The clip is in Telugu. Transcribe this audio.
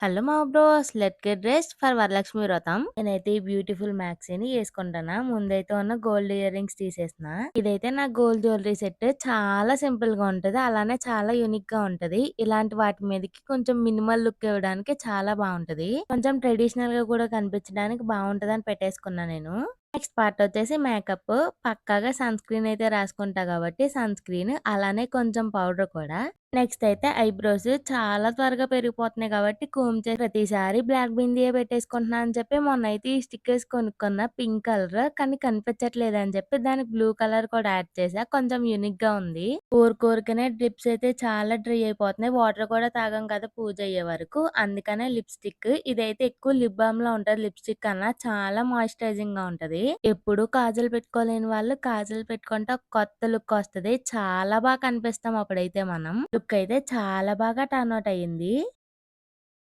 హలో మా bros let get rest for Varalakshmi వ్రతం. నేనైతే ఈ బ్యూటిఫుల్ మ్యాక్సీని వేసుకుంటానా. ముందైతే ఉన్న గోల్డ్ ఇయర్ రింగ్స్ తీసేసిన. ఇదైతే నా గోల్డ్ జ్యువెలరీ సెట్ చాలా సింపుల్ గా ఉంటది. అలానే చాలా యూనిక్ గా ఉంటది. ఇలాంటి వాటి మీదకి కొంచెం మినిమల్ లుక్ ఇవ్వడానికి చాలా బాగుంటది. కొంచెం ట్రెడిషనల్ గా కూడా కనిపించడానికి బాగుంటది పెట్టేసుకున్నా నేను. నెక్స్ట్ పార్ట్ వచ్చేసి మేకప్. పక్కాగా సన్ స్క్రీన్ అయితే రాసుకుంటా కాబట్టి సన్ స్క్రీన్ అలానే కొంచెం పౌడర్ కూడా. నెక్స్ట్ అయితే ఐబ్రోస్ చాలా త్వరగా పెరిగిపోతున్నాయి కాబట్టి కోమ్ చేసి ప్రతిసారి బ్లాక్ బిందీయే పెట్టేసుకుంటున్నా అని చెప్పి మొన్నైతే ఈ స్టిక్కర్స్ కొనుక్కున్నా పింక్ కలర్. కానీ కనిపించట్లేదు అని చెప్పి దానికి బ్లూ కలర్ కూడా యాడ్ చేసా. కొంచెం యూనిక్ గా ఉంది. కోరుకోరికనే లిప్స్ అయితే చాలా డ్రై అయిపోతున్నాయి. వాటర్ కూడా తాగం కదా పూజ అయ్యే వరకు. అందుకనే లిప్స్టిక్ ఇదైతే ఎక్కువ లిప్ బామ్ లో ఉంటది. లిప్స్టిక్ కన్నా చాలా మాయిశ్చరైజింగ్ గా ఉంటది. ఎప్పుడు కాజల్ పెట్టుకోలేని వాళ్ళు కాజల్ పెట్టుకుంటే ఒక కొత్త లుక్ వస్తది. చాలా బాగా కనిపిస్తాం అప్పుడైతే మనం. లుక్ అయితే చాలా బాగా టర్న్ అవుట్ అయ్యింది.